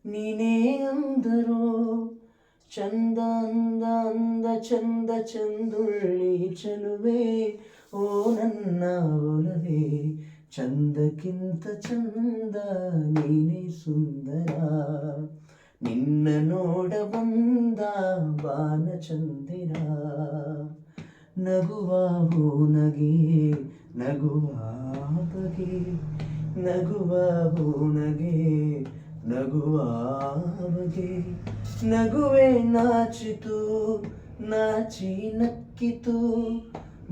ನೀನೇ ಅಂದರು ಚಂದ ಅಂದ ಅಂದ ಚಂದ ಚಂದುಳ್ಳಿ ಚಲುವೆ ಓ ನನ್ನ ಒಲವೇ ಚಂದಕ್ಕಿಂತ ಚಂದ ನೀನೇ ಸುಂದರ ನಿನ್ನ ನೋಡ ಬಂದ ಬಾನಚಂದಿರ ನಗುವ ನಗೆ ನಗುವ ಬಗೆ ನಗುವ ನಗೆ ನಗುವ ಬಗೆ ನಗುವೆ ನಾಚಿತು ನಾಚಿ ನಕ್ಕಿತು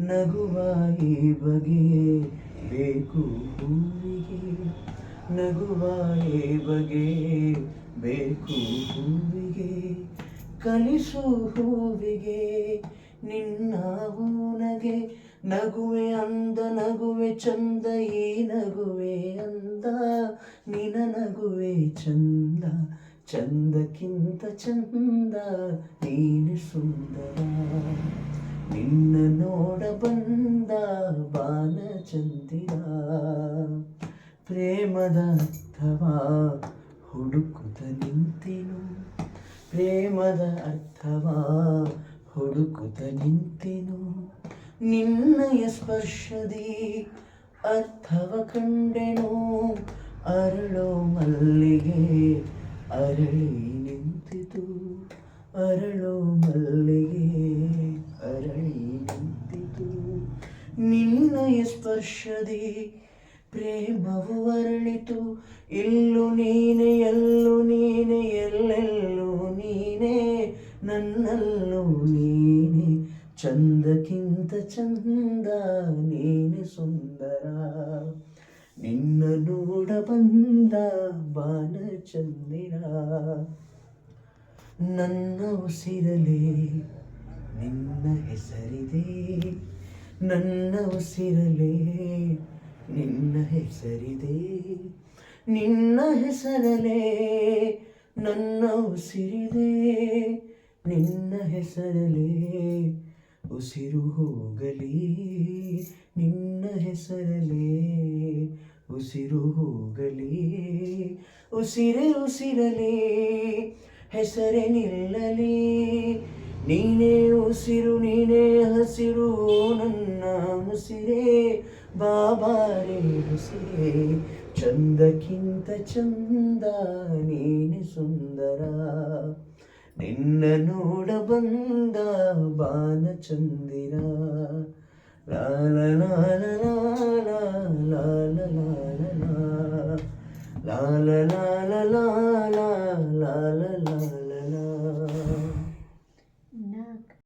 ನಗುವ ಈ ಬಗೆ ಬೇಕು ಹೂವಿಗೆ ನಗುವ ಈ ಬಗೆ ಬೇಕು ಹೂವಿಗೆ ಕಲಿಸು ಹೂವಿಗೆ ನಿನ್ನ ನಗೆ ನಗುವೆ ಅಂದ ನಗುವೆ ಚಂದ ಈ ನಗುವೆ ಅಂದ ನಿನ ನಗುವೆ ಚಂದ ಚಂದಕ್ಕಿಂತ ಚಂದ ನೀನು ಸುಂದರ ನಿನ್ನ ನೋಡ ಬಂದ ಬಾನಚಂದಿರ ಪ್ರೇಮದ ಅರ್ಥವಾ ಹುಡುಕುತ್ತ ನಿಂತೆನು ಪ್ರೇಮದ ಅರ್ಥವಾ ಹುಡುಕುತ್ತ ನಿಂತೆನು ನಿನ್ನಯ ಸ್ಪರ್ಶದಿ ಅರ್ಥವ ಕಂಡೆನು ಅರಳೋ ಮಲ್ಲಿಗೆ ಅರಳಿ ನಿಂತಿತು ಅರಳೋ ಮಲ್ಲಿಗೆ ಅರಳಿ ನಿಂತಿತು ನಿನ್ನಯ ಸ್ಪರ್ಶದಿ ಪ್ರೇಮವು ಅರಳಿತು ಇಲ್ಲು ನೀನೆ ಎಲ್ಲೂ ನೀನೆ ಎಲ್ಲೆಲ್ಲೂ ನೀನೆ ನನ್ನಲ್ಲೂ ನೀನೆ ಚಂದಕ್ಕಿಂತ ಚಂದ ನೀನೆ ಸುಂದರ ನಿನ್ನ ನೋಡ ಬಂದ ಬಾನಚಂದಿರ ನನ್ನ ಉಸಿರಲೇ ನಿನ್ನ ಹೆಸರಿದೆ ನನ್ನ ಉಸಿರಲೇ ನಿನ್ನ ಹೆಸರಿದೆ ನಿನ್ನ ಹೆಸರಲೇ ನನ್ನ ಉಸಿರಿದೆ ನಿನ್ನ ಹೆಸರಲೇ ಉಸಿರು ಹೋಗಲಿ ನಿನ್ನ ಹೆಸರಲೇ ಉಸಿರು ಹೋಗಲಿ ಉಸಿರೇ ಉಸಿರಲಿ ಹೆಸರೇ ನಿಲ್ಲಲಿ ನೀನೇ ಉಸಿರು ನೀನೇ ಹಸಿರು ನನ್ನ ಉಸಿರೇ ಬಾಬಾರೇ ಉಸಿರೇ ಚಂದಕ್ಕಿಂತ ಚಂದ ನೀನೆ ಸುಂದರ ನಿನ್ನ ನೋಡ ಬಂದ ಬಾನಚಂದಿರ ಲಾಲ ಲಾಲ ಲಾಲ ಲಾಲ ಲಾಲ ಲಾಲ ಲಾಲ ಲಾಲ ಲಾಲ ಲಾಲ